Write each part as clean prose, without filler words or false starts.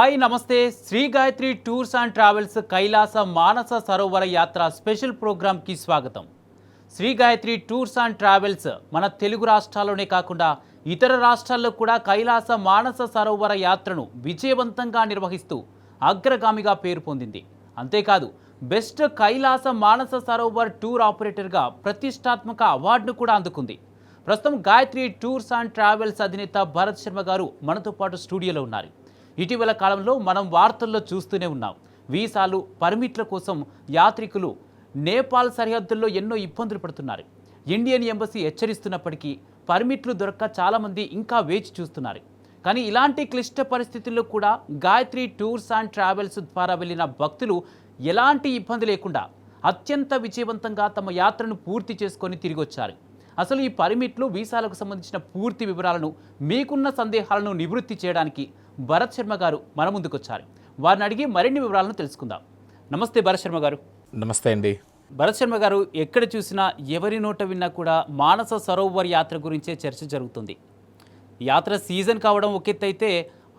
Hi నమస్తే. Shri Gayatri tours and travels Kailasa Manasa Sarovara యాత్ర special ప్రోగ్రామ్కి స్వాగతం. Shri Gayatri tours and travels మన తెలుగు రాష్ట్రాల్లోనే కాకుండా ఇతర రాష్ట్రాల్లో కూడా కైలాస మానస సరోవర యాత్రను విజయవంతంగా నిర్వహిస్తూ అగ్రగామిగా పేరు పొందింది. అంతేకాదు బెస్ట్ కైలాస మానస సరోవర్ టూర్ ఆపరేటర్గా ప్రతిష్టాత్మక అవార్డును కూడా అందుకుంది. ప్రస్తుతం గాయత్రి టూర్స్ అండ్ ట్రావెల్స్ అధినేత భరత్ శర్మ గారు మనతో పాటు స్టూడియోలో ఉన్నారు. ఇటీవల కాలంలో మనం వార్తల్లో చూస్తూనే ఉన్నాం. వీసాలు పర్మిట్ల కోసం యాత్రికులు నేపాల్ సరిహద్దుల్లో ఎన్నో ఇబ్బందులు పడుతున్నారు. ఇండియన్ ఎంబసీ హెచ్చరిస్తున్నప్పటికీ పర్మిట్లు దొరక్క చాలామంది ఇంకా వేచి చూస్తున్నారు. కానీ ఇలాంటి క్లిష్ట పరిస్థితుల్లో కూడా గాయత్రి టూర్స్ అండ్ ట్రావెల్స్ ద్వారా వెళ్ళిన భక్తులు ఎలాంటి ఇబ్బంది లేకుండా అత్యంత విజయవంతంగా తమ యాత్రను పూర్తి చేసుకొని తిరిగి వచ్చారు. అసలు ఈ పర్మిట్లు వీసాలకు సంబంధించిన పూర్తి వివరాలను, మీకున్న సందేహాలను నివృత్తి చేయడానికి భరత్ శర్మ గారు మన ముందుకు వచ్చారు. వారిని అడిగి మరిన్ని వివరాలను తెలుసుకుందాం. నమస్తే భరత్ శర్మ గారు. నమస్తే అండి. భరత్ శర్మ గారు, ఎక్కడ చూసినా ఎవరి నోట విన్నా కూడా మానస సరోవర్ యాత్ర గురించే చర్చ జరుగుతుంది. యాత్ర సీజన్ కావడం ఒక ఎత్తు అయితే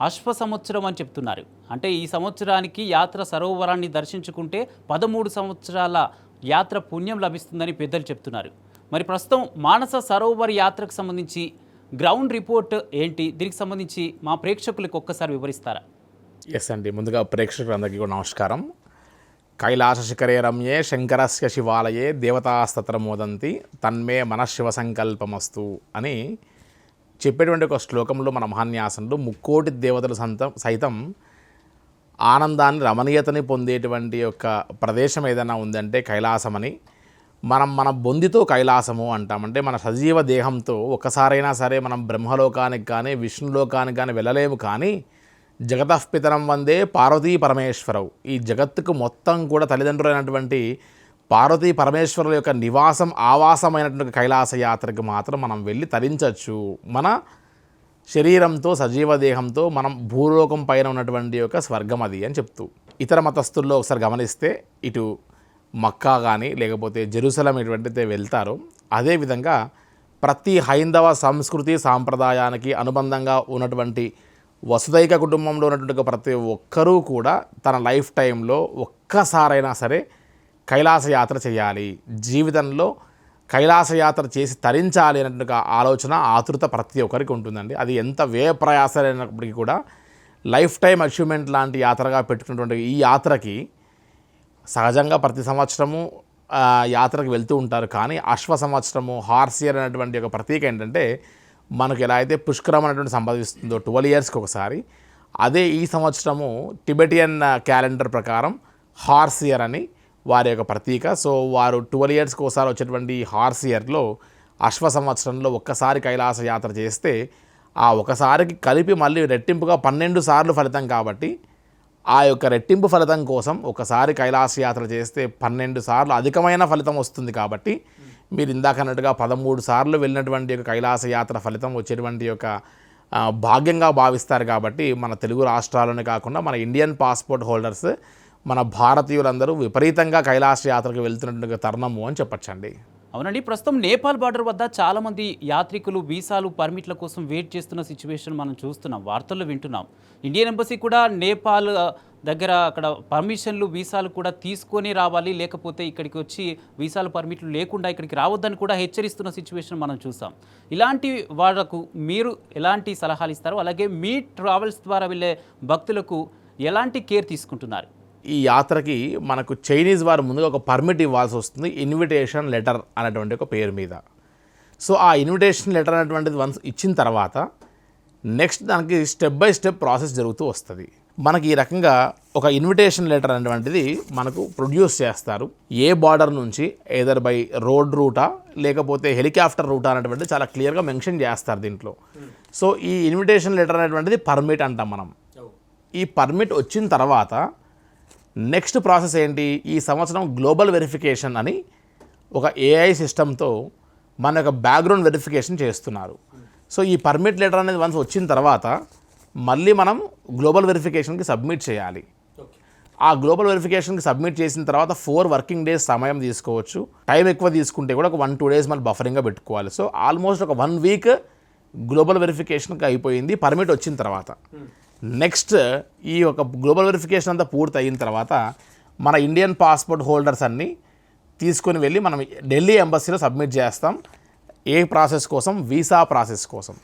అశ్వ సంవత్సరం అని చెప్తున్నారు. అంటే ఈ సంవత్సరానికి యాత్ర సరోవరాన్ని దర్శించుకుంటే 13 సంవత్సరాల యాత్ర పుణ్యం లభిస్తుందని పెద్దలు చెప్తున్నారు. మరి ప్రస్తుతం మానస సరోవర్ యాత్రకు సంబంధించి గ్రౌండ్ రిపోర్ట్ ఏంటి, దీనికి సంబంధించి మా ప్రేక్షకులకు ఒక్కసారి వివరిస్తారా? ఎస్ అండి. ముందుగా ప్రేక్షకులందరికీ కూడా నమస్కారం. కైలాస శిఖరే రమ్యే శంకరస్య శివాలయే దేవతాస్తత్ర మోదంతి తన్మే మనశివ సంకల్పమస్తు అని చెప్పేటువంటి ఒక శ్లోకంలో మన మహాన్యాసంలో ముక్కోటి దేవతలు సైతం ఆనందాన్ని, రమణీయతని పొందేటువంటి యొక్క ప్రదేశం ఏదైనా ఉందంటే కైలాసమని. మన బొందితో కైలాసము అంటామంటే మన సజీవ దేహంతో ఒక్కసారైనా సరే మనం బ్రహ్మలోకానికి కానీ విష్ణులోకానికి కానీ వెళ్ళలేము. కానీ జగతఃపితరం వందే పార్వతీ పరమేశ్వరవు, ఈ జగత్తుకు మొత్తం కూడా తల్లిదండ్రులైనటువంటి పార్వతీ పరమేశ్వరుల యొక్క నివాసం, ఆవాసమైనటువంటి కైలాస యాత్రకు మాత్రం మనం వెళ్ళి తరించవచ్చు. మన శరీరంతో, సజీవ దేహంతో మనం భూలోకం పైన ఉన్నటువంటి యొక్క స్వర్గం అది అని చెప్తూ, ఇతర మతస్థుల్లో ఒకసారి గమనిస్తే ఇటు మక్కా కానీ లేకపోతే జెరూసలం ఇటువంటిదే వెళ్తారో, అదేవిధంగా ప్రతి హైందవ సంస్కృతి సాంప్రదాయానికి అనుబంధంగా ఉన్నటువంటి వసుదైక కుటుంబంలో ఉన్నటువంటి ప్రతి ఒక్కరూ కూడా తన లైఫ్ టైంలో ఒక్కసారైనా సరే కైలాస యాత్ర చేయాలి, జీవితంలో కైలాస యాత్ర చేసి తరించాలి అన్నట్టుగా ఆలోచన, ఆతృత ప్రతి ఒక్కరికి ఉంటుందండి. అది ఎంత వ్యయ ప్రయాసాలైనప్పటికీ కూడా లైఫ్ టైం అచీవ్మెంట్ లాంటి యాత్రగా పెట్టుకున్నటువంటి ఈ యాత్రకి సహజంగా ప్రతి సంవత్సరము యాత్రకు వెళ్తూ ఉంటారు. కానీ అశ్వ సంవత్సరము, హార్స్ ఇయర్ అనేటువంటి ఒక ప్రతీక ఏంటంటే మనకు ఎలా అయితే పుష్కరం అనేటువంటి సంభవిస్తుందో 12 ఇయర్స్కి ఒకసారి, అదే ఈ సంవత్సరము టిబెటియన్ క్యాలెండర్ ప్రకారం హార్స్ ఇయర్ అని వారి యొక్క ప్రతీక. సో వారు 12 ఇయర్స్కి ఒకసారి వచ్చేటువంటి హార్స్ ఇయర్లో, అశ్వ సంవత్సరంలో ఒక్కసారి కైలాస యాత్ర చేస్తే ఆ ఒకసారికి కలిపి మళ్ళీ రెట్టింపుగా 12 సార్లు ఫలితం. కాబట్టి ఆ యొక్క రెట్టింపు ఫలితం కోసం ఒకసారి కైలాస యాత్ర చేస్తే 12 సార్లు అధికమైన ఫలితం వస్తుంది. కాబట్టి మీరు ఇందాక అన్నట్టుగా 13 సార్లు వెళ్ళినటువంటి యొక్క కైలాస యాత్ర ఫలితం వచ్చేటువంటి యొక్క భాగ్యంగా భావిస్తారు. కాబట్టి మన తెలుగు రాష్ట్రాల్లోనే కాకుండా మన ఇండియన్ పాస్పోర్ట్ హోల్డర్స్, మన భారతీయులందరూ విపరీతంగా కైలాస యాత్రకు వెళ్తున్నటువంటి తరుణము అని చెప్పచ్చండి. అవునండి. ప్రస్తుతం నేపాల్ బార్డర్ వద్ద చాలామంది యాత్రికులు వీసాలు, పర్మిట్ల కోసం వెయిట్ చేస్తున్న సిచ్యువేషన్ మనం చూస్తున్నాం, వార్తల్లో వింటున్నాం. ఇండియన్ ఎంబసీ కూడా నేపాల్ దగ్గర అక్కడ పర్మిషన్లు, వీసాలు కూడా తీసుకొని రావాలి, లేకపోతే ఇక్కడికి వచ్చి వీసాలు, పర్మిట్లు లేకుండా ఇక్కడికి రావద్దని కూడా హెచ్చరిస్తున్న సిచ్యువేషన్ మనం చూసాం. ఇలాంటి వాళ్ళకు మీరు ఎలాంటి సలహాలు ఇస్తారు? అలాగే మీ ట్రావెల్స్ ద్వారా వెళ్ళే భక్తులకు ఎలాంటి కేర్ తీసుకుంటున్నారు? ఈ యాత్రకి మనకు చైనీస్ వారు ముందుగా ఒక పర్మిట్ ఇవ్వాల్సి వస్తుంది, ఇన్విటేషన్ లెటర్ అనేటువంటి ఒక పేరు మీద. సో ఆ ఇన్విటేషన్ లెటర్ అనేటువంటిది వన్స్ ఇచ్చిన తర్వాత నెక్స్ట్ దానికి స్టెప్ బై స్టెప్ ప్రాసెస్ జరుగుతూ వస్తుంది. మనకి ఈ రకంగా ఒక ఇన్విటేషన్ లెటర్ అనేటువంటిది మనకు ప్రొడ్యూస్ చేస్తారు. ఏ బార్డర్ నుంచి ఏదర్ బై రోడ్ రూటా లేకపోతే హెలికాప్టర్ రూటా అనేటువంటిది చాలా క్లియర్గా మెన్షన్ చేస్తారు దీంట్లో. సో ఈ ఇన్విటేషన్ లెటర్ అనేటువంటిది పర్మిట్ అంటాం మనం. ఈ పర్మిట్ వచ్చిన తర్వాత నెక్స్ట్ ప్రాసెస్ ఏంటి? ఈ సంవత్సరం గ్లోబల్ వెరిఫికేషన్ అని ఒక ఏఐ సిస్టంతో మన యొక్క బ్యాక్గ్రౌండ్ వెరిఫికేషన్ చేస్తున్నారు. సో ఈ పర్మిట్ లెటర్ అనేది వన్స్ వచ్చిన తర్వాత మళ్ళీ మనం గ్లోబల్ వెరిఫికేషన్కి సబ్మిట్ చేయాలి. ఆ గ్లోబల్ వెరిఫికేషన్కి సబ్మిట్ చేసిన తర్వాత 4 వర్కింగ్ డేస్ సమయం తీసుకోవచ్చు. టైం ఎక్కువ తీసుకుంటే కూడా ఒక 1-2 డేస్ మళ్ళీ బఫరింగ్గా పెట్టుకోవాలి. సో ఆల్మోస్ట్ ఒక 1 వీక్ గ్లోబల్ వెరిఫికేషన్కి అయిపోయింది పర్మిట్ వచ్చిన తర్వాత. నెక్స్ట్ ఈ ఒక గ్లోబల్ వెరిఫికేషన్ అంతా పూర్తి అయిన తర్వాత మన ఇండియన్ పాస్పోర్ట్ హోల్డర్స్ అన్నీ తీసుకొని వెళ్ళి మనం ఢిల్లీ ఎంబసీలో సబ్మిట్ చేస్తాం. ఏ ప్రాసెస్ కోసం? వీసా ప్రాసెస్ కోసం.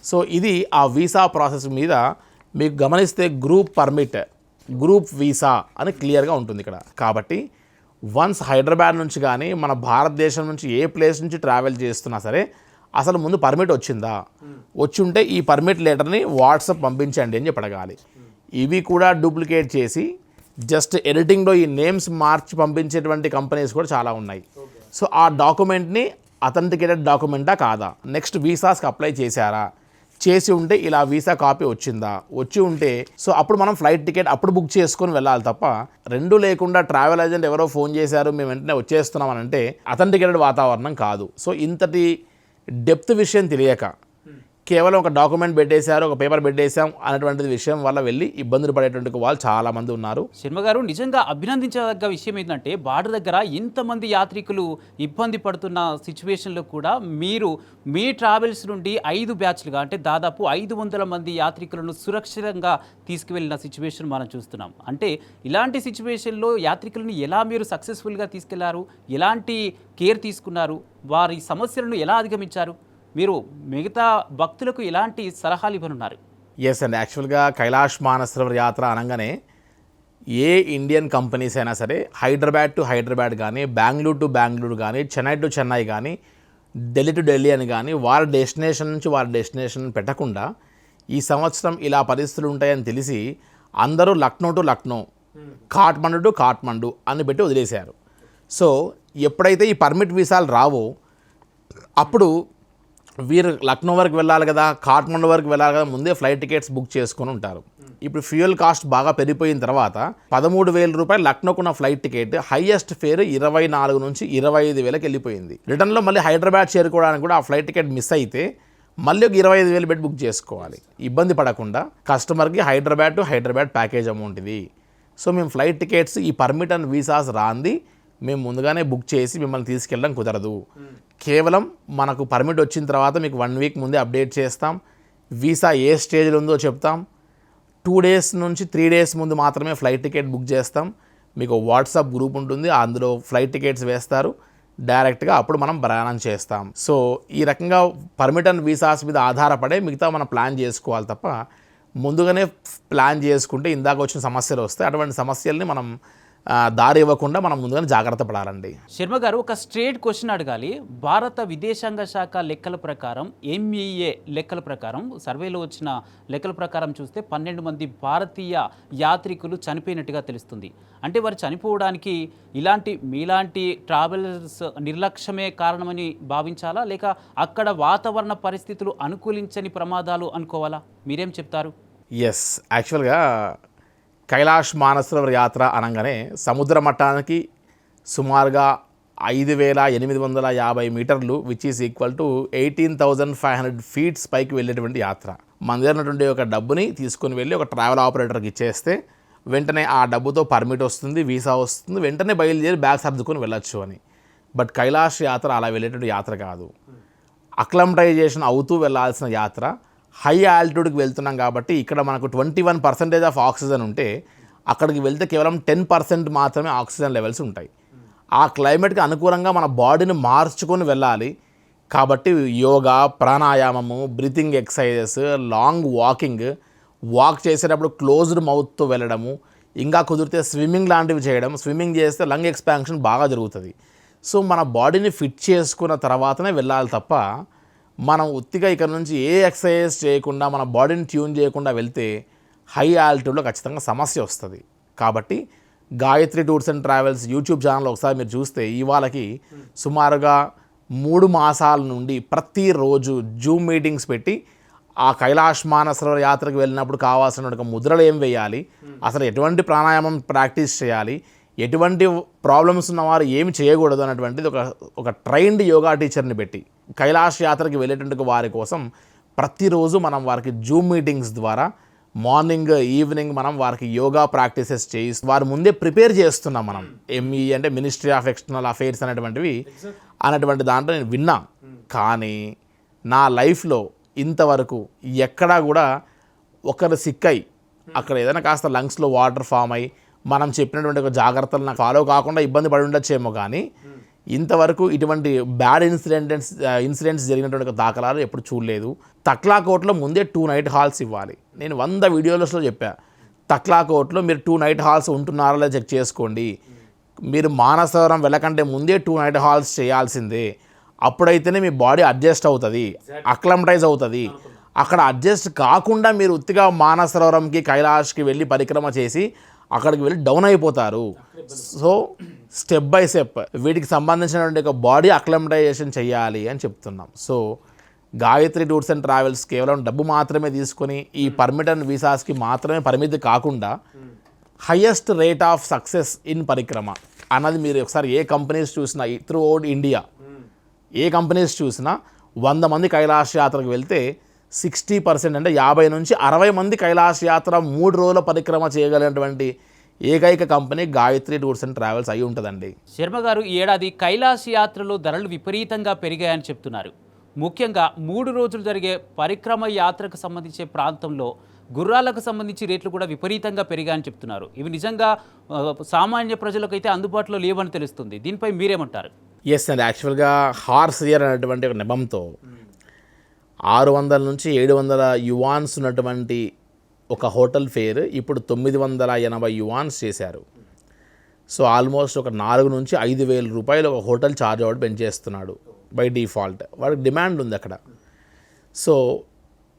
సో ఇది ఆ వీసా ప్రాసెస్ మీద మీకు గమనిస్తే గ్రూప్ పర్మిట్, గ్రూప్ వీసా అని క్లియర్గా ఉంటుంది ఇక్కడ. కాబట్టి వన్స్ హైదరాబాద్ నుంచి కానీ మన భారతదేశం నుంచి ఏ ప్లేస్ నుంచి ట్రావెల్ చేస్తున్నా సరే అసలు ముందు పర్మిట్ వచ్చిందా, వచ్చి ఉంటే ఈ పర్మిట్ లెటర్ని వాట్సాప్ పంపించండి అని చెప్పడగాలి. ఇవి కూడా డూప్లికేట్ చేసి జస్ట్ ఎడిటింగ్లో ఈ నేమ్స్ మార్చి పంపించేటువంటి కంపెనీస్ కూడా చాలా ఉన్నాయి. సో ఆ డాక్యుమెంట్ని అథెంటికేటెడ్ డాక్యుమెంటా కాదా, నెక్స్ట్ వీసాస్కి అప్లై చేశారా, చేసి ఉంటే ఇలా వీసా కాపీ వచ్చిందా, వచ్చి ఉంటే సో అప్పుడు మనం ఫ్లైట్ టికెట్ అప్పుడు బుక్ చేసుకొని వెళ్ళాలి తప్ప రెండు లేకుండా ట్రావెల్ ఏజెంట్ ఎవరో ఫోన్ చేశారు మేము వెంటనే వచ్చేస్తున్నాం అని అంటే అథెంటికేటెడ్ వాతావరణం కాదు. సో ఇంతటి డెప్త్ విషయం తెలియక కేవలం ఒక డాక్యుమెంట్ పెట్టేశారు, ఒక పేపర్ పెట్టేశాం అనేటువంటిది విషయం వల్ల వెళ్ళి ఇబ్బందులు పడేటువంటి వాళ్ళు చాలామంది ఉన్నారు. శర్మ గారు, నిజంగా అభినందించదగ్గ విషయం ఏంటంటే బార్డర్ దగ్గర ఇంతమంది యాత్రికులు ఇబ్బంది పడుతున్న సిచ్యువేషన్లో కూడా మీరు మీ ట్రావెల్స్ నుండి 5 బ్యాచ్లుగా అంటే దాదాపు 500 మంది యాత్రికులను సురక్షితంగా తీసుకువెళ్ళిన సిచ్యువేషన్ మనం చూస్తున్నాం. అంటే ఇలాంటి సిచ్యువేషన్లో యాత్రికులను ఎలా మీరు సక్సెస్ఫుల్గా తీసుకెళ్లారు, ఎలాంటి కేర్ తీసుకున్నారు, వారి సమస్యలను ఎలా అధిగమించారు, మీరు మిగతా భక్తులకు ఎలాంటి సలహాలు ఇవ్వనున్నారు? ఎస్ అండి, యాక్చువల్గా కైలాష్ మానసరోవర్ యాత్ర అనగానే ఏ ఇండియన్ కంపెనీస్ అయినా సరే హైదరాబాద్ టు హైదరాబాద్ కానీ, బెంగళూరు టు బెంగళూరు కానీ, చెన్నై టు చెన్నై కానీ, ఢిల్లీ టు ఢిల్లీ అని కానీ వారి డెస్టినేషన్ నుంచి వారి డెస్టినేషన్ పెట్టకుండా ఈ సంవత్సరం ఇలా పరిస్థితులు ఉంటాయని తెలిసి అందరూ లక్నో టు లక్నో, కాఠ్మండు టు కాఠ్మండు అని పెట్టి వదిలేశారు. సో ఎప్పుడైతే ఈ పర్మిట్ వీసాలు రావో అప్పుడు వీరు లక్నో వరకు వెళ్ళాలి కదా, కాఠ్మండు వరకు వెళ్ళాలి కదా, ముందే ఫ్లైట్ టికెట్స్ బుక్ చేసుకొని ఉంటారు. ఇప్పుడు ఫ్యూయల్ కాస్ట్ బాగా పెరిగిపోయిన తర్వాత 13,000 రూపాయలు లక్నోకున్న ఫ్లైట్ టికెట్ హైయెస్ట్ ఫేర్ 24 నుంచి 25,000కి వెళ్ళిపోయింది. రిటర్న్లో మళ్ళీ హైదరాబాద్ చేరుకోవడానికి కూడా ఆ ఫ్లైట్ టికెట్ మిస్ అయితే మళ్ళీ ఒక 25,000 పెట్టి బుక్ చేసుకోవాలి. ఇబ్బంది పడకుండా కస్టమర్కి Hyderabad to Hyderabad package amount ఇది. సో మేము ఫ్లైట్ టికెట్స్ ఈ పర్మిట్ అండ్ వీసాస్ రాంది మేము ముందుగానే బుక్ చేసి మిమ్మల్ని తీసుకెళ్ళడం కుదరదు. కేవలం మనకు పర్మిట్ వచ్చిన తర్వాత మీకు 1 వీక్ ముందే అప్డేట్ చేస్తాం, వీసా ఏ స్టేజ్లో ఉందో చెప్తాం, 2 డేస్ నుంచి 3 డేస్ ముందు మాత్రమే ఫ్లైట్ టికెట్ బుక్ చేస్తాం. మీకు వాట్సాప్ గ్రూప్ ఉంటుంది, అందులో ఫ్లైట్ టికెట్స్ వేస్తారు, డైరెక్ట్గా అప్పుడు మనం ప్రయాణం చేస్తాం. సో ఈ రకంగా పర్మిట్ అండ్ వీసాస్ మీద ఆధారపడే మిగతా మనం ప్లాన్ చేసుకోవాలి తప్ప ముందుగానే ప్లాన్ చేసుకుంటే ఇందాక వచ్చిన సమస్యలు వస్తాయి. అటువంటి సమస్యల్ని మనం దారి ఇవ్వకుండా మనం ముందుగానే జాగ్రత్త పడాలండి. శర్మ గారు, ఒక స్ట్రేట్ క్వశ్చన్ అడగాలి. భారత విదేశాంగ శాఖ లెక్కల ప్రకారం, MEA లెక్కల ప్రకారం, సర్వేలో వచ్చిన లెక్కల ప్రకారం చూస్తే 12 మంది భారతీయ యాత్రికులు చనిపోయినట్టుగా తెలుస్తుంది. అంటే వారు చనిపోవడానికి మీలాంటి ట్రావెలర్స్ నిర్లక్ష్యమే కారణమని భావించాలా, లేక అక్కడ వాతావరణ పరిస్థితులు అనుకూలించని ప్రమాదాలు అనుకోవాలా? మీరేం చెప్తారు? ఎస్, యాక్చువల్గా కైలాష్ మానసరోవర్ యాత్ర అనగానే సముద్ర మట్టానికి సుమారుగా 5,850 మీటర్లు which is equal to 18,500 feets పైకి వెళ్ళేటువంటి యాత్ర. మన దగ్గర ఉన్నటువంటి ఒక డబ్బుని తీసుకొని వెళ్ళి ఒక ట్రావెల్ ఆపరేటర్కి ఇచ్చేస్తే వెంటనే ఆ డబ్బుతో పర్మిట్ వస్తుంది, వీసా వస్తుంది, వెంటనే బయలుదేరి బ్యాగ్ సర్దుకొని వెళ్ళొచ్చు అని. బట్ కైలాష్ యాత్ర అలా వెళ్ళేటువంటి యాత్ర కాదు. అక్లమటైజేషన్ అవుతూ వెళ్ళాల్సిన యాత్ర. హై ఆల్టిట్యూడ్కి వెళ్తున్నాం కాబట్టి ఇక్కడ మనకు 21% ఆఫ్ ఆక్సిజన్ ఉంటే అక్కడికి వెళ్తే కేవలం 10% మాత్రమే ఆక్సిజన్ లెవెల్స్ ఉంటాయి. ఆ క్లైమేట్కి అనుకూలంగా మన బాడీని మార్చుకొని వెళ్ళాలి. కాబట్టి యోగా, ప్రాణాయామము, బ్రీతింగ్ ఎక్సర్సైజెస్, లాంగ్ వాక్ చేసేటప్పుడు క్లోజ్డ్ మౌత్తో వెళ్ళడము, ఇంకా కుదిరితే స్విమ్మింగ్ లాంటివి చేయడం. స్విమ్మింగ్ చేస్తే లంగ్ ఎక్స్పాన్షన్ బాగా జరుగుతుంది. సో మన బాడీని ఫిట్ చేసుకున్న తర్వాతనే వెళ్ళాలి తప్ప మనం ఉత్తిగా ఇక్కడ నుంచి ఏ ఎక్సర్సైజ్ చేయకుండా మన బాడీని ట్యూన్ చేయకుండా వెళ్తే హై ఆల్టిట్యూడ్లో ఖచ్చితంగా సమస్య వస్తుంది. కాబట్టి Gayatri tours and travels YouTube channel ఒకసారి మీరు చూస్తే ఇవాళకి సుమారుగా 3 మాసాల నుండి ప్రతిరోజు జూమ్ మీటింగ్స్ పెట్టి ఆ కైలాష్ మానసరోవర్ యాత్రకు వెళ్ళినప్పుడు కావాల్సిన ముద్రలు ఏం వేయాలి, అసలు ఎటువంటి ప్రాణాయామం ప్రాక్టీస్ చేయాలి, ఎటువంటి ప్రాబ్లమ్స్ ఉన్నవారు ఏమి చేయకూడదు అన్నటువంటిది ఒక ట్రైన్డ్ యోగా టీచర్ని పెట్టి కైలాష్ యాత్రకి వెళ్ళేటువంటి వారి కోసం ప్రతిరోజు మనం వారికి జూమ్ మీటింగ్స్ ద్వారా మార్నింగ్ ఈవినింగ్ మనం వారికి యోగా ప్రాక్టీసెస్ చేయిస్తూ వారి ముందే ప్రిపేర్ చేస్తున్నాం. మనం ME అంటే మినిస్ట్రీ ఆఫ్ ఎక్స్టర్నల్ అఫైర్స్ అనేటువంటి దాంట్లో నేను విన్నా. కానీ నా లైఫ్లో ఇంతవరకు ఎక్కడా కూడా ఒకరు సిక్కై అక్కడ ఏదైనా కాస్త లంగ్స్లో వాటర్ ఫామ్ అయ్యి మనం చెప్పినటువంటి ఒక జాగ్రత్తలు నాకు ఫాలో కాకుండా ఇబ్బంది పడి ఉండొచ్చేమో, కానీ ఇంతవరకు ఇటువంటి బ్యాడ్ ఇన్సిడెంట్స్ జరిగినటువంటి దాఖలాలు ఎప్పుడు చూడలేదు. తక్లాకోట్లో ముందే 2 నైట్ హాల్స్ ఇవ్వాలి. నేను 100 వీడియోస్లో చెప్పా, తక్లాకోట్లో మీరు 2 నైట్ హాల్స్ ఉంటున్నారా లేదా చెక్ చేసుకోండి. మీరు మానసవరం వెళ్ళకంటే ముందే 2 నైట్ హాల్స్ చేయాల్సిందే. అప్పుడైతేనే మీ బాడీ అడ్జస్ట్ అవుతుంది, అక్లమటైజ్ అవుతుంది. అక్కడ అడ్జస్ట్ కాకుండా మీరు ఉత్తిగా మానసరోవరంకి కైలాష్కి వెళ్ళి పరిక్రమ చేసి అక్కడికి వెళ్ళి డౌన్ అయిపోతారు. సో స్టెప్ బై స్టెప్ వీటికి సంబంధించినటువంటి ఒక బాడీ అక్లమటైజేషన్ చేయాలి అని చెప్తున్నాం. So Gayatri tours and travels కేవలం డబ్బు మాత్రమే తీసుకొని ఈ పర్మిట్ అండ్ వీసాస్కి మాత్రమే పరిమితి కాకుండా highest rate of success in పరిక్రమ అన్నది మీరు ఒకసారి ఏ కంపెనీస్ చూసినా త్రూ అవుట్ ఇండియా ఏ కంపెనీస్ చూసినా 100 మంది కైలాస యాత్రకు వెళ్తే 60% అంటే 50 నుంచి 60 మంది కైలాస యాత్ర 3 రోజుల పరిక్రమ చేయగలిగినటువంటి ఏకైక company Gayatri tours and travels అయి ఉంటుందండి. శర్మ గారు, ఈ ఏడాది కైలాస యాత్రలో ధరలు విపరీతంగా పెరిగాయని చెప్తున్నారు. ముఖ్యంగా 3 రోజులు జరిగే పరిక్రమ యాత్రకు సంబంధించే ప్రాంతంలో గుర్రాలకు సంబంధించి రేట్లు కూడా విపరీతంగా పెరిగాయని చెప్తున్నారు. ఇవి నిజంగా సామాన్య ప్రజలకైతే అందుబాటులో లేవని తెలుస్తుంది. దీనిపై మీరేమంటారు? ఎస్ అండి, యాక్చువల్గా హార్స్ ఇయర్ అనేటువంటి ఒక నెపంతో 600 నుంచి 700 యువాన్స్ ఉన్నటువంటి ఒక హోటల్ ఫేర్ ఇప్పుడు 980 యువాన్స్ చేశారు. సో ఆల్మోస్ట్ ఒక 4 నుంచి 5,000 రూపాయలు ఒక హోటల్ ఛార్జ్ అవుట్ పెంచేస్తున్నాడు బై డిఫాల్ట్. వాడికి డిమాండ్ ఉంది అక్కడ. సో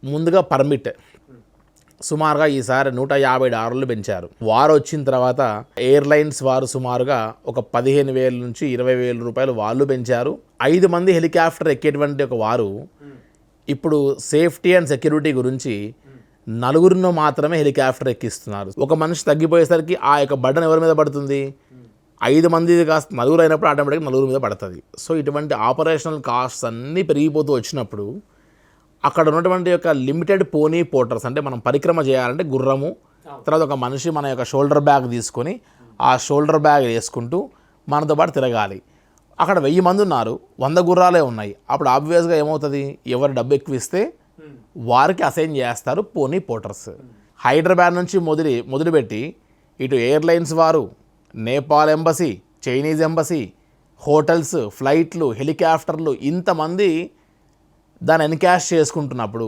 ముందుగా పర్మిట్ సుమారుగా ఈసారి $150 పెంచారు. వారు వచ్చిన తర్వాత ఎయిర్లైన్స్ వారు సుమారుగా ఒక 15,000 నుంచి 20,000 రూపాయలు వాళ్ళు పెంచారు. 5 మంది హెలికాప్టర్ ఎక్కేటువంటి ఒక వారు ఇప్పుడు సేఫ్టీ అండ్ సెక్యూరిటీ గురించి 4 మాత్రమే హెలికాప్టర్ ఎక్కిస్తున్నారు. ఒక మనిషి తగ్గిపోయేసరికి ఆ యొక్క బటన్ ఎవరి మీద పడుతుంది? 5 మంది కాస్త 4 అయినప్పుడు ఆటోమేటిక్గా 4 మీద పడుతుంది. సో ఇటువంటి ఆపరేషనల్ కాస్ట్స్ అన్నీ పెరిగిపోతూ వచ్చినప్పుడు అక్కడ ఉన్నటువంటి యొక్క లిమిటెడ్ పోనీ పోర్టర్స్, అంటే మనం పరిక్రమ చేయాలంటే గుర్రము, తర్వాత ఒక మనిషి మన యొక్క షోల్డర్ బ్యాగ్ తీసుకొని ఆ షోల్డర్ బ్యాగ్ వేసుకుంటూ మనతో పాటు తిరగాలి. అక్కడ 1000 మంది ఉన్నారు, 100 గుర్రాలే ఉన్నాయి. అప్పుడు ఆబ్వియస్గా ఏమవుతుంది? ఎవరు డబ్బు ఎక్కువ ఇస్తే వారికి అసైన్ చేస్తారు పోనీ పోర్టర్స్. హైదరాబాద్ నుంచి మొదలుపెట్టి ఇటు ఎయిర్లైన్స్ వారు, Nepal embassy, Chinese embassy, hotels, ఫ్లైట్లు, హెలికాప్టర్లు ఇంతమంది దాన్ని ఎన్కాష్ చేసుకుంటున్నప్పుడు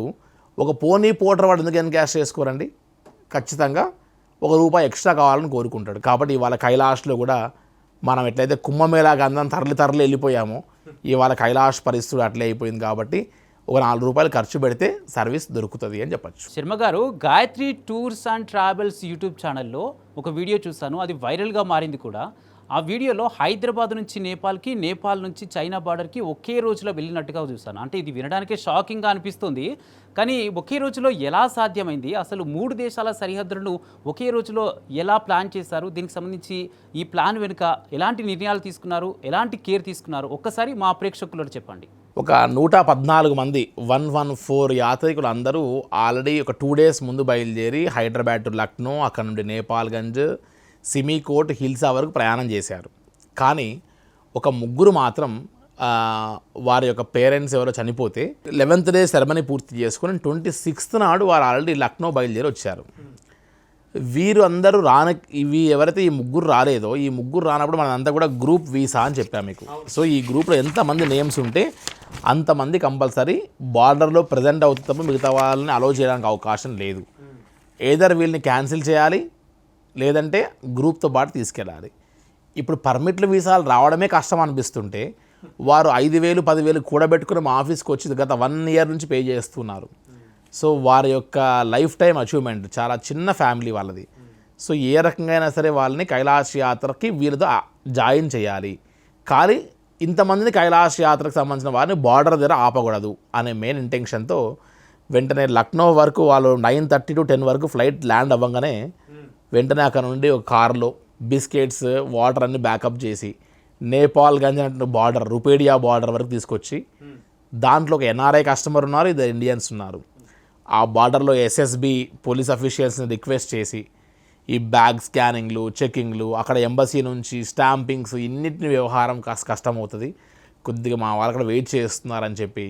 ఒక పోనీ పోర్టర్ వాడు ఎందుకు ఎన్కాష్ చేసుకోరండి? ఖచ్చితంగా ₹1 ఎక్స్ట్రా కావాలని కోరుకుంటాడు. కాబట్టి ఇవాళ కైలాష్లో కూడా మనం ఎట్లయితే కుంభమేళాగా అందరం తరలి వెళ్ళిపోయామో ఇవాళ కైలాష్ పరిస్థితులు అట్లే అయిపోయింది. కాబట్టి ఒక ₹4 ఖర్చు పెడితే సర్వీస్ దొరుకుతుంది అని చెప్పచ్చు. శర్మ గారు, Gayatri tours and travels YouTube ఛానల్లో ఒక వీడియో చూశాను, అది వైరల్గా మారింది కూడా. ఆ వీడియోలో హైదరాబాద్ నుంచి నేపాల్కి, నేపాల్ నుంచి చైనా బార్డర్కి ఒకే రోజులో వెళ్ళినట్టుగా చూశాను. అంటే ఇది వినడానికే షాకింగ్గా అనిపిస్తుంది, కానీ ఒకే రోజులో ఎలా సాధ్యమైంది? అసలు 3 దేశాల సరిహద్దులను ఒకే రోజులో ఎలా ప్లాన్ చేశారు? దీనికి సంబంధించి ఈ ప్లాన్ వెనుక ఎలాంటి నిర్ణయాలు తీసుకున్నారు, ఎలాంటి కేర్ తీసుకున్నారు? ఒక్కసారి మా ప్రేక్షకులకు చెప్పండి. ఒక 114 మంది 114 యాత్రికులు అందరూ ఆల్రెడీ ఒక 2 డేస్ ముందు బయలుదేరి హైదరాబాద్ టు లక్నో, అక్కడ నుండి నేపాల్గంజ్, సిమికోట్, హిల్సా వరకు ప్రయాణం చేశారు. కానీ ఒక 3 మాత్రం వారి యొక్క పేరెంట్స్ ఎవరో చనిపోతే 11th డే సెరమనీ పూర్తి చేసుకుని 26th నాడు వారు ఆల్రెడీ లక్నో బయలుదేరి వచ్చారు. వీరు అందరూ ఇవి ఎవరైతే ఈ 3 రాలేదో, ఈ 3 రానప్పుడు మనంతా కూడా గ్రూప్ వీసా అని చెప్పాము మీకు. సో ఈ గ్రూప్లో ఎంతమంది నేమ్స్ ఉంటే అంతమంది కంపల్సరీ బార్డర్లో ప్రజెంట్ అవుతుంది తప్ప మిగతా వాళ్ళని అలౌ చేయడానికి అవకాశం లేదు. ఏదర్ వీళ్ళని క్యాన్సిల్ చేయాలి, లేదంటే గ్రూప్తో పాటు తీసుకెళ్ళాలి. ఇప్పుడు పర్మిట్లు వీసాలు రావడమే కష్టం అనిపిస్తుంటే వారు 5,000 10,000 కూడబెట్టుకుని మా ఆఫీస్కి వచ్చి గత 1 year నుంచి పే చేస్తున్నారు. సో వారి యొక్క లైఫ్ టైం అచీవ్మెంట్, చాలా చిన్న ఫ్యామిలీ వాళ్ళది. సో ఏ రకంగా అయినా సరే వాళ్ళని కైలాష్ యాత్రకి వీళ్ళతో జాయిన్ చేయాలి. కానీ ఇంతమందిని కైలాష్ యాత్రకు సంబంధించిన వారిని బార్డర్ దగ్గర ఆపకూడదు అనే మెయిన్ ఇంటెన్షన్తో వెంటనే లక్నో వరకు వాళ్ళు 9:30 to 10 వరకు ఫ్లైట్ ల్యాండ్ అవ్వగానే వెంటనే అక్కడ నుండి ఒక కార్లో బిస్కెట్స్, వాటర్ అన్ని బ్యాకప్ చేసి నేపాల్గంజ్ అంటే బార్డర్, రుపేడియా బార్డర్ వరకు తీసుకొచ్చి దాంట్లో ఒక ఎన్ఆర్ఐ కస్టమర్ ఉన్నారు, 2 ఇండియన్స్ ఉన్నారు. ఆ బార్డర్లో ఎస్ఎస్బి పోలీస్ అఫీషియల్స్ని రిక్వెస్ట్ చేసి ఈ బ్యాగ్ స్కానింగ్లు, చెకింగ్లు, అక్కడ ఎంబసీ నుంచి స్టాంపింగ్స్, ఇన్నిటిని వ్యవహారం కాస్త కష్టమవుతుంది, కొద్దిగా మా వాళ్ళు అక్కడ వెయిట్ చేస్తున్నారని చెప్పి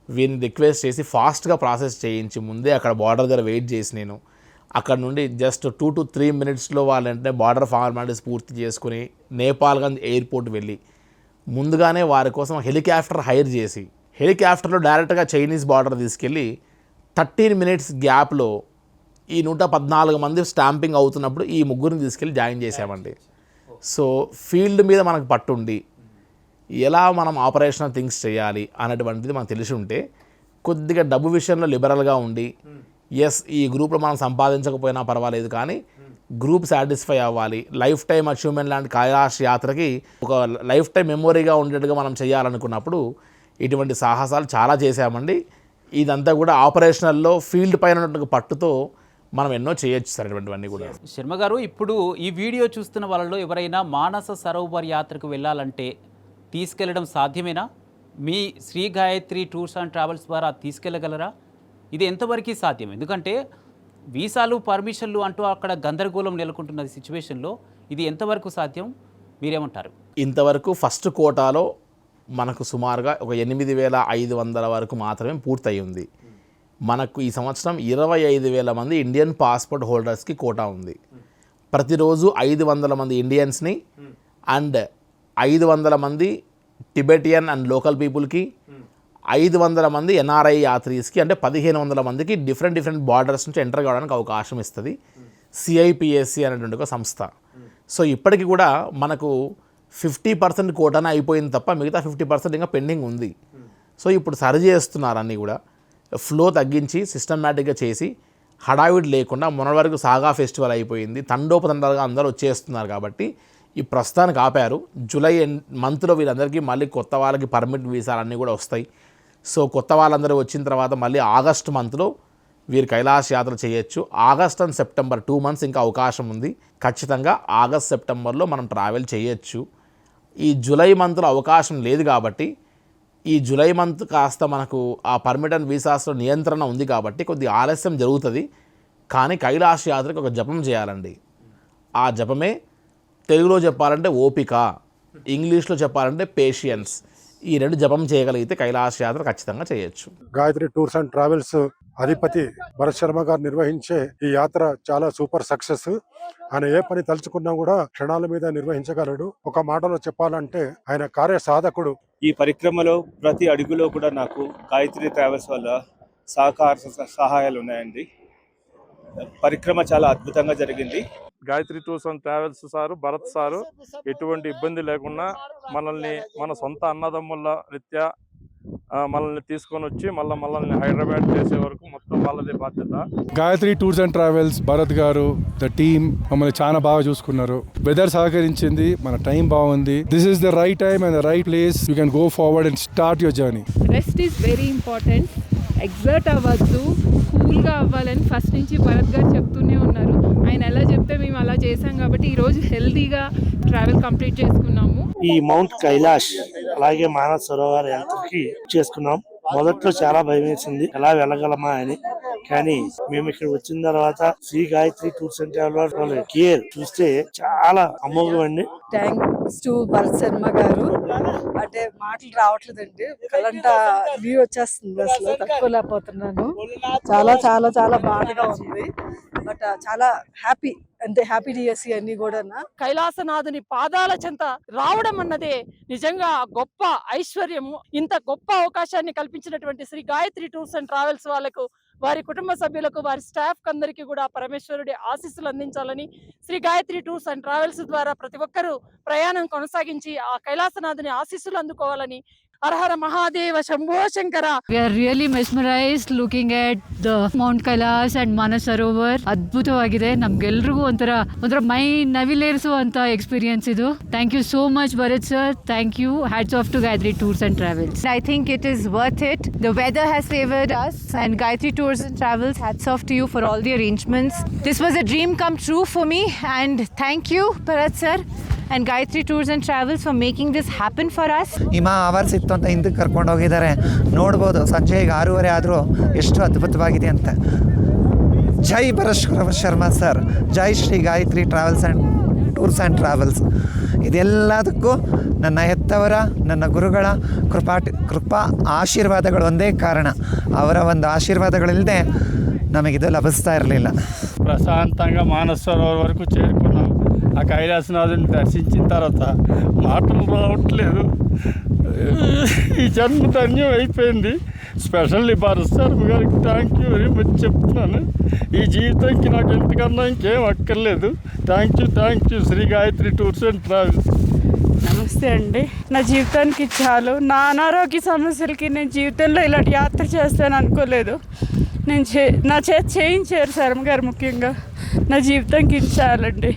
వీరిని రిక్వెస్ట్ చేసి ఫాస్ట్గా ప్రాసెస్ చేయించి ముందే అక్కడ బార్డర్ దగ్గర వెయిట్ చేసి నేను అక్కడ నుండి జస్ట్ 2 to 3 మినిట్స్లో వాళ్ళంటే బార్డర్ ఫార్మాలిటీస్ పూర్తి చేసుకుని నేపాల్గంజ్ ఎయిర్పోర్ట్ వెళ్ళి ముందుగానే వారి కోసం హెలికాప్టర్ హైర్ చేసి హెలికాప్టర్లో డైరెక్ట్గా చైనీస్ బార్డర్ తీసుకెళ్ళి 13 మినిట్స్ గ్యాప్లో ఈ 114 మంది స్టాంపింగ్ అవుతున్నప్పుడు ఈ ముగ్గురిని తీసుకెళ్ళి జాయిన్ చేసామండి. సో ఫీల్డ్ మీద మనకు పట్టుండి ఎలా మనం ఆపరేషనల్ థింగ్స్ చేయాలి అనేటువంటిది మనకు తెలిసి ఉంటే కొద్దిగా డబ్బు విషయంలో లిబరల్గా ఉండి ఎస్ ఈ గ్రూప్లో మనం సంపాదించకపోయినా పర్వాలేదు కానీ గ్రూప్ సాటిస్ఫై అవ్వాలి, లైఫ్ టైం అచీవ్మెంట్ లాంటి కైలాష్ యాత్రకి ఒక లైఫ్ టైం మెమొరీగా ఉండేట్టుగా మనం చేయాలనుకున్నప్పుడు ఇటువంటి సాహసాలు చాలా చేశామండి. ఇదంతా కూడా ఆపరేషనల్లో ఫీల్డ్ పైన ఉన్నటువంటి పట్టుతో మనం ఎన్నో చేయొచ్చు సార్ ఇటువంటివన్నీ కూడా. శర్మ గారు, ఇప్పుడు ఈ వీడియో చూస్తున్న వాళ్ళలో ఎవరైనా మానస సరోవర్ యాత్రకు వెళ్ళాలంటే తీసుకెళ్ళడం సాధ్యమేనా? మీ Shri Gayatri tours and travels ద్వారా తీసుకెళ్ళగలరా? ఇది ఎంతవరకు సాధ్యం? ఎందుకంటే వీసాలు పర్మిషన్లు అంటూ అక్కడ గందరగోళం నెలకొంటున్న సిచ్యువేషన్లో ఇది ఎంతవరకు సాధ్యం, మీరేమంటారు? ఇంతవరకు ఫస్ట్ కోటాలో మనకు సుమారుగా ఒక 8,500 వరకు మాత్రమే పూర్తయి ఉంది. మనకు ఈ సంవత్సరం 25,000 మంది ఇండియన్ పాస్పోర్ట్ హోల్డర్స్కి కోటా ఉంది. ప్రతిరోజు 500 మంది ఇండియన్స్ని అండ్ 500 మంది టిబెటియన్ అండ్ లోకల్ పీపుల్కి, 500 మంది ఎన్ఆర్ఐ యాత్రీస్కి, అంటే 1,500 మందికి డిఫరెంట్ బార్డర్స్ నుంచి ఎంటర్ కావడానికి అవకాశం ఇస్తుంది సిఐపిఎస్సి అనేటువంటి ఒక సంస్థ. సో ఇప్పటికి కూడా మనకు 50% కోటానే అయిపోయింది తప్ప మిగతా 50% ఇంకా పెండింగ్ ఉంది. సో ఇప్పుడు సరి చేస్తున్నారు అన్నీ కూడా, ఫ్లో తగ్గించి సిస్టమేటిక్గా చేసి హడావిడి లేకుండా. మొన్న వరకు సాగా ఫెస్టివల్ అయిపోయింది, తండోపతండాలుగా అందరూ వచ్చేస్తున్నారు కాబట్టి ఈ ప్రస్తుతానికి ఆపారు. జూలై మంత్లో వీళ్ళందరికీ మళ్ళీ కొత్త వాళ్ళకి పర్మిట్ వీసాలు అన్నీ కూడా వస్తాయి. సో కొత్త వాళ్ళందరూ వచ్చిన తర్వాత మళ్ళీ ఆగస్ట్ మంత్లో వీరు కైలాష్ యాత్ర చేయొచ్చు. ఆగస్ట్ అండ్ సెప్టెంబర్ 2 months ఇంకా అవకాశం ఉంది. ఖచ్చితంగా ఆగస్ట్ సెప్టెంబర్లో మనం ట్రావెల్ చేయొచ్చు. ఈ జూలై మంత్లో అవకాశం లేదు కాబట్టి ఈ జూలై మంత్ కాస్త మనకు ఆ పర్మిట్ అండ్ వీసాస్లో నియంత్రణ ఉంది కాబట్టి కొద్దిగా ఆలస్యం జరుగుతుంది. కానీ కైలాష్ యాత్రకి ఒక జపం చేయాలండి. ఆ జపమే తెలుగులో చెప్పాలంటే ఓపిక, ఇంగ్లీష్లో చెప్పాలంటే పేషియన్స్. ఈ 2 జపం చేయగలిగితే కైలాష్ యాత్ర ఖచ్చితంగా చేయొచ్చు. గాయత్రి టూర్స్ అండ్ ట్రావెల్స్ అధిపతి భరత్ శర్మ గారు నిర్వహించే ఈ యాత్ర చాలా సూపర్ సక్సెస్. ఆయన ఏ పని తలుచుకున్నా కూడా క్షణాల మీద నిర్వహించగలడు. ఒక మాటలో చెప్పాలంటే ఆయన కార్య సాధకుడు. ఈ పరిక్రమలో ప్రతి అడుగులో కూడా నాకు గాయత్రి ట్రావెల్స్ వల్ల సహాయాలు ఉన్నాయండి. పరిక్రమ చాలా అద్భుతంగా జరిగింది. Gayatri tours and travels sir, Bharat sir ఎటువంటి ఇబ్బంది లేకుండా మనల్ని మన సొంత అన్నదమ్ముల రీత్యా మనల్ని తీసుకొని వచ్చి మనల్ని హైదరాబాద్ చేసే వరకు మొత్తం వాళ్ళదే బాధ్యత. Gayatri tours and travels Bharat గారు, ద టీమ్ మమ్మల్ని చాలా బాగా చూసుకున్నారు. వెదర్ సహకరించింది, మన టైం బాగుంది. This is the right time and the right place. You can go forward and start your journey. Rest is very important. Exert అవ్వద్దు, కూల్గా అవ్వాలని ఫస్ట్ నుంచి భరత్ గారు చెప్తూనే ఉన్నారు. ఆయన ఎలా చెప్తే మేము అలా చేసాం కాబట్టి ఈరోజు హెల్తీగా ట్రావెల్ కంప్లీట్ చేసుకున్నాము. ఈ మౌంట్ కైలాష్ అలాగే మానస సరోవర్ యాత్రకి చేసుకున్నాం. మొదట్లో చాలా భయం వేసింది, ఎలా వెళ్ళగలమా అని. కానీ మేము ఇక్కడ వచ్చిన తర్వాత Shri Gayatri tours and travels వాళ్ళ కేర్ చూస్తే చాలా అమోఘం అండి. థ్యాంక్స్ టు భరత్ శర్మ గారు. అంటే మాటలు రావట్లేదండి, కలంట నీరు వచ్చేస్తుంది, అసలు తట్టుకోలేకపోతున్నాను. చాలా చాలా చాలా బాధగా ఉంది. బట్ చాలా హ్యాపీ, అంటే హ్యాపీ డిఎస్సి అన్ని కూడా. కైలాసనాథుని పాదాల చెంత రావడం అన్నదే నిజంగా గొప్ప ఐశ్వర్యము. ఇంత గొప్ప అవకాశాన్ని కల్పించినటువంటి Shri Gayatri tours and travels వాళ్ళకు, వారి కుటుంబ సభ్యులకు, వారి స్టాఫ్ అందరికీ కూడా పరమేశ్వరుడి ఆశీస్సులు అందించాలని, Shri Gayatri tours and travels ద్వారా ప్రతి ఒక్కరూ ప్రయాణం కొనసాగించి ఆ కైలాసనాథుని ఆశీస్సులు అందుకోవాలని. హరహర Mahadeva Shambho Shankara. We are really mesmerized looking at the Mount Kailash and Manas Sarovar. ಅದ್ಭುತವಾಗಿದೆ. ನಮ್ಗೆಲ್ರಿಗೂ ಒಂಥರ ಮೈ ನವಿಲೇರಿಸೋ ಅಂತ ಎಕ್ಸ್ಪೀರಿಯನ್ಸ್ ಇದು. Thank you so much Bharat sir. Thank you. Hats off to Gayatri Tours and Travels. I think it is worth it. The weather has favored us, and Gayatri Tours and Travels, hats off to you for all the arrangements. This was a dream come true for me, and thank you Bharat sir and Gayatri Tours and Travels for making this happen for us. ಹಿಮ hours ಇತ್ತು ಅಂತ ಹಿಂದಕ್ಕೆ ಕರ್ಕೊಂಡು ಹೋಗಿದ್ದಾರೆ. ನೋಡ್ಬೋದು ಸಂಜೆಗೆ 6:30 ಆದರೂ ಎಷ್ಟು ಅದ್ಭುತವಾಗಿದೆ ಅಂತ. ಜೈ ಭರತ್ ಶರ್ಮಾ ಸರ್, ಜೈ Shri Gayatri travels and tours and travels. ಇದೆಲ್ಲದಕ್ಕೂ ನನ್ನ ಹೆತ್ತವರ, ನನ್ನ ಗುರುಗಳ ಕೃಪಾ ಆಶೀರ್ವಾದಗಳು ಒಂದೇ ಕಾರಣ. ಅವರ ಒಂದು ಆಶೀರ್ವಾದಗಳಿಲ್ಲದೆ ನಮಗಿದು ಲಭಿಸ್ತಾ ಇರಲಿಲ್ಲ. ప్రశాంతంగా మానస సరోవర్ వరకు చేరుకున్నాం. ఆ కైలాసనాథుని దర్శించిన తర్వాత మాటలు రావట్లేదు. ఈ జన్మ ధన్యం అయిపోయింది. స్పెషల్లీ భరత్ శర్మ గారికి థ్యాంక్ యూ వెరీ మచ్ చెప్తున్నాను. ఈ జీవితానికి నాకు ఎంతకన్నా ఇంకేం అక్కర్లేదు. Thank you Shri Gayatri tours and travels. నమస్తే అండి. నా జీవితానికి చాలు. నా అనారోగ్య సమస్యలకి నేను జీవితంలో ఇలాంటి యాత్ర చేస్తాను అనుకోలేదు. నా చేత చేయించారు శర్మ గారు. ముఖ్యంగా నా జీవితానికి ఇది చాలండి.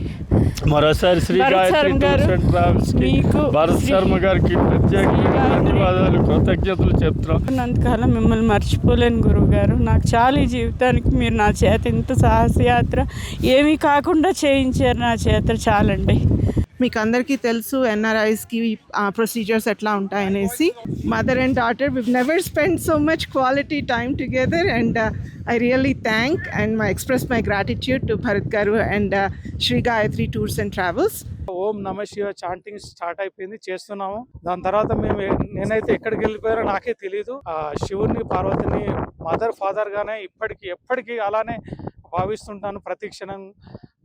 మరోసారి Shri Gayatri tours and travels కి భరత్ శర్మ గారికి ప్రత్యేకంగా ధన్యవాదాలు, కృతజ్ఞతలు చెప్తున్నాం. అంతకాలం మిమ్మల్ని మర్చిపోలేను గురువు గారు. నాకు చాలా ఈ జీవితానికి మీరు నా చేత ఇంత సాహసయాత్ర ఏమీ కాకుండా చేయించారు. నా చేత చాలండి. మీకు అందరికీ తెలుసు ఎన్ఆర్ఐస్కి ప్రొసీజర్స్ ఎట్లా ఉంటాయనేసి. Mother and daughter we never spend so much quality time together and I really thank and express my gratitude to Bharat garu and Shri Gayatri tours and travels. Om నమ శివ చాంటింగ్ స్టార్ట్ అయిపోయింది, చేస్తున్నాము. దాని తర్వాత నేనైతే ఎక్కడికి వెళ్ళిపోయారో నాకే తెలియదు. శివుని పార్వతిని మదర్ ఫాదర్ గానే ఎప్పటికీ అలానే భావిస్తుంటాను. ప్రతి క్షణం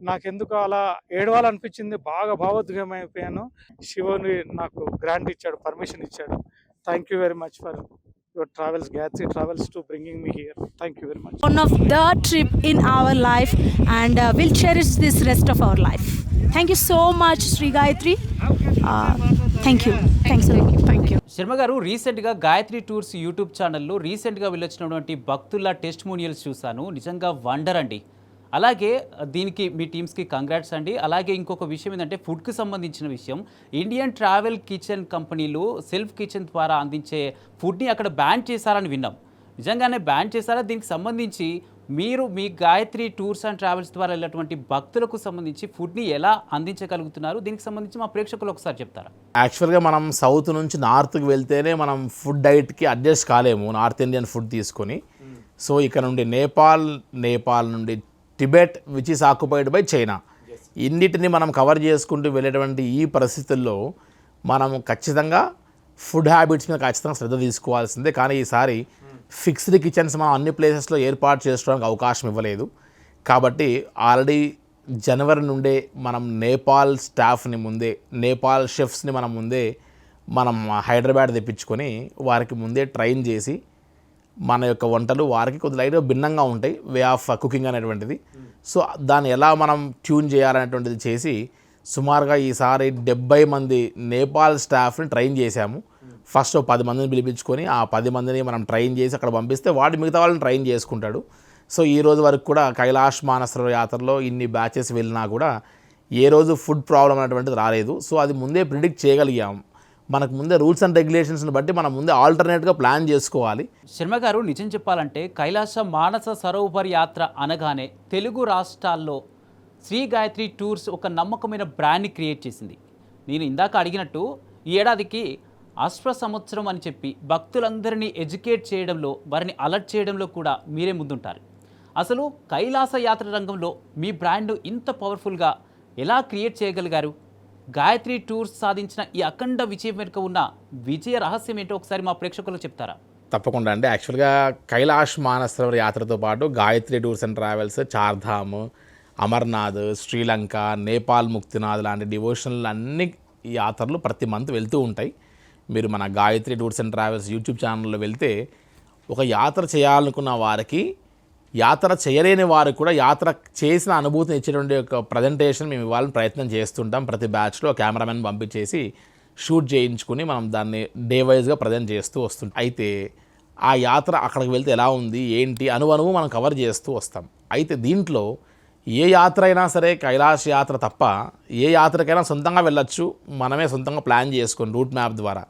నాకెందుకు అలా ఏడవాలనిపించింది. బాగా భావోద్వేగమైపోయాను. శివుని నాకు గ్రాంట్ ఇచ్చాడు, పర్మిషన్ ఇచ్చాడు. Thank you very much for your travels, Gayatri Travels, to bringing me here. Thank you very much. One of the trip in our life, and we'll cherish this rest of our life. Thank you so much, Sri Gayatri. Thank you. Thanks a lot. Thank you. Sharma గారు, రీసెంట్గా Gayatri tours YouTube ఛానల్లో రీసెంట్గా వెళ్ళొచ్చినటువంటి భక్తుల testimonials చూశాను. నిజంగా wonder అండి. అలాగే దీనికి మీ టీమ్స్కి కంగ్రాట్స్ అండి. అలాగే ఇంకొక విషయం ఏంటంటే ఫుడ్కి సంబంధించిన విషయం. ఇండియన్ ట్రావెల్ కిచెన్ కంపెనీలు సెల్ఫ్ కిచెన్ ద్వారా అందించే ఫుడ్ని అక్కడ బ్యాన్ చేశారని విన్నాం. నిజంగానే బ్యాన్ చేశారా? దీనికి సంబంధించి మీరు మీ గాయత్రి టూర్స్ అండ్ ట్రావెల్స్ ద్వారా వెళ్ళినటువంటి భక్తులకు సంబంధించి ఫుడ్ని ఎలా అందించగలుగుతున్నారు? దీనికి సంబంధించి మా ప్రేక్షకులు ఒకసారి చెప్తారా? యాక్చువల్గా మనం సౌత్ నుంచి నార్త్కి వెళ్తేనే మనం ఫుడ్ డైట్కి అడ్జస్ట్ కాలేము నార్త్ ఇండియన్ ఫుడ్ తీసుకొని. సో ఇక్కడ నుండి నేపాల్ నుండి Tibet which is occupied by China, ఇన్నిటిని మనం కవర్ చేసుకుంటూ వెళ్ళేటువంటి ఈ పరిస్థితుల్లో మనం ఖచ్చితంగా ఫుడ్ హ్యాబిట్స్ మీద ఖచ్చితంగా శ్రద్ధ తీసుకోవాల్సిందే. కానీ ఈసారి ఫిక్స్డ్ కిచెన్స్ మనం అన్ని ప్లేసెస్లో ఏర్పాటు చేసుకోవడానికి అవకాశం ఇవ్వలేదు. కాబట్టి ఆల్రెడీ జనవరి నుండే మనం నేపాల్ స్టాఫ్ని నేపాల్ షెఫ్స్ని మనం హైదరాబాద్ తెప్పించుకొని వారికి ముందే ట్రైన్ చేసి మన యొక్క వంటలు వారికి కొద్ది లైట్గా భిన్నంగా ఉంటాయి, వే ఆఫ్ కుకింగ్ అనేటువంటిది. సో దాన్ని ఎలా మనం ట్యూన్ చేయాలనేటువంటిది చేసి సుమారుగా ఈసారి 70 మంది నేపాల్ స్టాఫ్ని ట్రైన్ చేశాము. ఫస్ట్ 10 మందిని పిలిపించుకొని ఆ 10 మందిని మనం ట్రైన్ చేసి అక్కడ పంపిస్తే వాడు మిగతా వాళ్ళని ట్రైన్ చేసుకుంటాడు. సో ఈ రోజు వరకు కూడా కైలాష్ మానసరోవర్ యాత్రలో ఇన్ని బ్యాచెస్ వెళ్ళినా కూడా ఏ రోజు ఫుడ్ ప్రాబ్లం అనేటువంటిది రాలేదు. సో అది ముందే ప్రిడిక్ట్ చేయగలిగాము. మనకు ముందే రూల్స్ అండ్ రెగ్యులేషన్స్ని బట్టి మనం ముందే ఆల్టర్నేట్గా ప్లాన్ చేసుకోవాలి. శర్మ గారు, నిజం చెప్పాలంటే కైలాస మానస సరోవర్ యాత్ర అనగానే తెలుగు రాష్ట్రాల్లో శ్రీ గాయత్రి టూర్స్ ఒక నమ్మకమైన బ్రాండ్ని క్రియేట్ చేసింది. నేను ఇందాక అడిగినట్టు ఈ ఏడాదికి అశ్వ సంవత్సరం అని చెప్పి భక్తులందరినీ ఎడ్యుకేట్ చేయడంలో, వారిని అలర్ట్ చేయడంలో కూడా మీరే ముందుంటారు. అసలు కైలాస యాత్ర రంగంలో మీ బ్రాండ్ ఇంత పవర్ఫుల్గా ఎలా క్రియేట్ చేయగలిగారు? గాయత్రి టూర్స్ సాధించిన ఈ అఖండ విజయం వెనుక ఉన్న విజయ రహస్యం ఏంటో ఒకసారి మా ప్రేక్షకులకు చెప్తారా? తప్పకుండా అండి. యాక్చువల్గా కైలాష్ మానసరోవర్ యాత్రతో పాటు Gayatri tours and travels Chardham, Amarnath, Sri Lanka, Nepal Muktinath లాంటి డివోషనల్ అన్ని యాత్రలు ప్రతి మంత్ వెళ్తూ ఉంటాయి. మీరు మన Gayatri tours and travels YouTube ఛానల్లో వెళ్తే ఒక యాత్ర చేయాలనుకున్న వారికి, యాత్ర చేయలేని వారికి కూడా యాత్ర చేసిన అనుభూతిని ఇచ్చేటువంటి ఒక ప్రజెంటేషన్ మేము ఇవ్వాలని ప్రయత్నం చేస్తుంటాం. ప్రతి బ్యాచ్లో కెమెరామెన్ పంపించేసి షూట్ చేయించుకుని మనం దాన్ని డే వైజ్గా ప్రజెంట్ చేస్తూ వస్తుంటాం. అయితే ఆ యాత్ర అక్కడికి వెళ్తే ఎలా ఉంది ఏంటి అనువనువు మనం కవర్ చేస్తూ వస్తాం. అయితే దీంట్లో ఏ యాత్ర అయినా సరే కైలాష్ యాత్ర తప్ప ఏ యాత్రకైనా సొంతంగా వెళ్ళొచ్చు, మనమే సొంతంగా ప్లాన్ చేసుకొని రూట్ మ్యాప్ ద్వారా.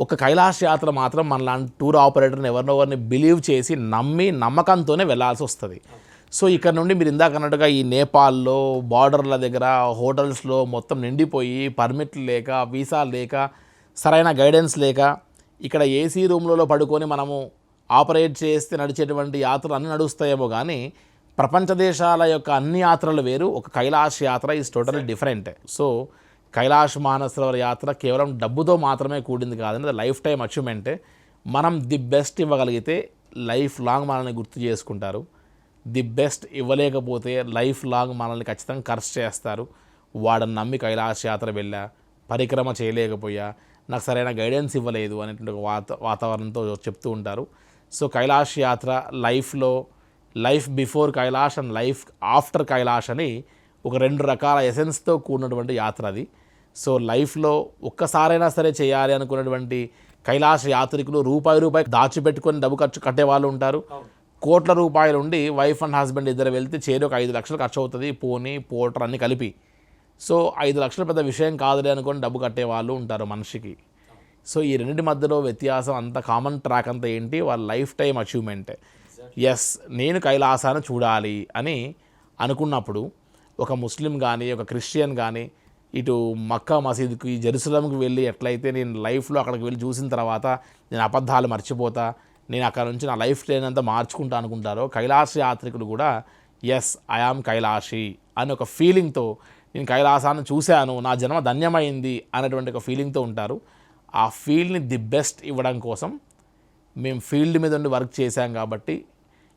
ఒక కైలాష్ యాత్ర మాత్రం మనలాంటి టూర్ ఆపరేటర్ని ఎవరిని బిలీవ్ చేసి నమ్మకంతోనే వెళ్ళాల్సి వస్తుంది. సో ఇక్కడ నుండి మీరు ఇందాక అన్నట్టుగా ఈ నేపాల్లో బార్డర్ల దగ్గర హోటల్స్లో మొత్తం నిండిపోయి పర్మిట్లు లేక, వీసా లేక, సరైన గైడెన్స్ లేక ఇక్కడ ఏసీ రూమ్లలో పడుకొని మనము ఆపరేట్ చేస్తే నడిచేటువంటి యాత్రలు అన్నీ నడుస్తాయేమో కానీ ప్రపంచ దేశాల యొక్క అన్ని యాత్రలు వేరు. ఒక కైలాష్ యాత్ర is totally different. So Kailash Mansarovar యాత్ర కేవలం డబ్బుతో మాత్రమే కూడింది కాదండి, అది లైఫ్ టైం అచీవ్మెంటే. మనం ది బెస్ట్ ఇవ్వగలిగితే లైఫ్ లాంగ్ మనల్ని గుర్తు చేసుకుంటారు. ది బెస్ట్ ఇవ్వలేకపోతే లైఫ్ లాంగ్ మనల్ని ఖచ్చితంగా ఖర్చు చేస్తారు. వాడని నమ్మి కైలాస యాత్ర వెళ్ళా, పరిక్రమ చేయలేకపోయా, నాకు సరైన గైడెన్స్ ఇవ్వలేదు అనేటువంటి ఒక వాతావరణంతో చెప్తూ ఉంటారు. సో కైలాస యాత్ర life before Kailash and life after Kailash అని ఒక 2 రకాల ఎసెన్స్తో కూడినటువంటి యాత్ర అది. సో లైఫ్లో ఒక్కసారైనా సరే చేయాలి అనుకున్నటువంటి కైలాస యాత్రికులు రూపాయి దాచిపెట్టుకొని డబ్బు ఖర్చు కట్టేవాళ్ళు ఉంటారు. కోట్ల రూపాయలు ఉండి వైఫ్ అండ్ హస్బెండ్ ఇద్దరు వెళ్తే చేరుకు 5 లక్షలు ఖర్చు అవుతుంది, పోనీ పోటర్ అన్నీ కలిపి. సో 5 లక్షలు పెద్ద విషయం కాదులే అనుకొని డబ్బు కట్టేవాళ్ళు ఉంటారు మనిషికి. సో ఈ రెండింటి మధ్యలో వ్యత్యాసం అంత కామన్ ట్రాక్ అంతా ఏంటి, వాళ్ళ లైఫ్ టైం అచీవ్మెంట్. ఎస్, నేను కైలాసాన్ని చూడాలి అని అనుకున్నప్పుడు ఒక ముస్లిం కానీ ఒక క్రిస్టియన్ కానీ ఇటు మక్కా మసీదుకి జెరూసలంకి వెళ్ళి ఎట్లయితే నేను లైఫ్లో అక్కడికి వెళ్ళి చూసిన తర్వాత నేను అబద్ధాలు మర్చిపోతా, నేను అక్కడ నుంచి నా లైఫ్ స్టైల్ అంతా మార్చుకుంటా అనుకుంటారో, కైలాస యాత్రికులు కూడా ఎస్ ఐ ఆమ్ కైలాషి అని ఒక ఫీలింగ్తో నేను కైలాసాన్ని చూశాను, నా జన్మ ధన్యమైంది అనేటువంటి ఒక ఫీలింగ్తో ఉంటారు. ఆ ఫీల్డ్ని ది బెస్ట్ ఇవ్వడం కోసం మేము ఫీల్డ్ మీద ఉండి వర్క్ చేశాం కాబట్టి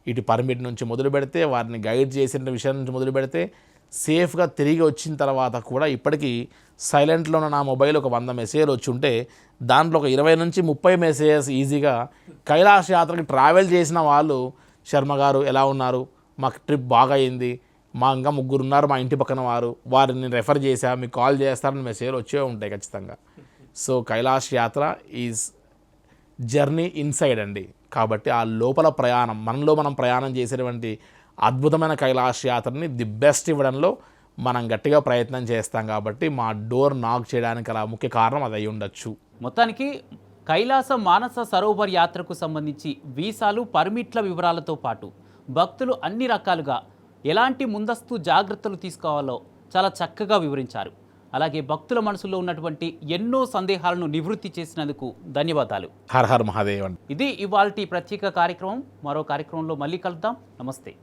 ఇటు పర్మిట్ నుంచి మొదలు పెడితే, వారిని గైడ్ చేసిన విషయం నుంచి మొదలు పెడితే, సేఫ్గా తిరిగి వచ్చిన తర్వాత కూడా ఇప్పటికీ సైలెంట్లో ఉన్న నా మొబైల్ ఒక 100 మెసేజ్లు వచ్చి ఉంటే దాంట్లో ఒక 20 నుంచి 30 మెసేజెస్ ఈజీగా కైలాస యాత్రకి ట్రావెల్ చేసిన వాళ్ళు, శర్మ గారు ఎలా ఉన్నారు, మాకు ట్రిప్ బాగా అయింది, మా ఇంకా 3 ఉన్నారు మా ఇంటి పక్కన వారిని రెఫర్ చేశా, మీకు కాల్ చేస్తారని మెసేజ్లు వచ్చే ఉంటాయి ఖచ్చితంగా. సో కైలాస యాత్ర ఈజ్ జర్నీ ఇన్సైడ్ అండి. కాబట్టి ఆ లోపల ప్రయాణం, మనలో మనం ప్రయాణం చేసేటువంటి అద్భుతమైన కైలాస యాత్రని ది బెస్ట్ ఇవ్వడంలో మనం గట్టిగా ప్రయత్నం చేస్తాం. కాబట్టి మా డోర్ నాక్ చేయడానికి అలా ముఖ్య కారణం అది అయి ఉండొచ్చు. మొత్తానికి కైలాస మానస సరోవర్ యాత్రకు సంబంధించి వీసాలు, పర్మిట్ల వివరాలతో పాటు భక్తులు అన్ని రకాలుగా ఎలాంటి ముందస్తు జాగ్రత్తలు తీసుకోవాలో చాలా చక్కగా వివరించారు. అలాగే భక్తుల మనసులో ఉన్నటువంటి ఎన్నో సందేహాలను నివృత్తి చేసినందుకు ధన్యవాదాలు. Her her Mahadev. ఇది ఇవాల్టి ప్రత్యేక కార్యక్రమం. మరో కార్యక్రమంలో మళ్ళీ కలుద్దాం. నమస్తే.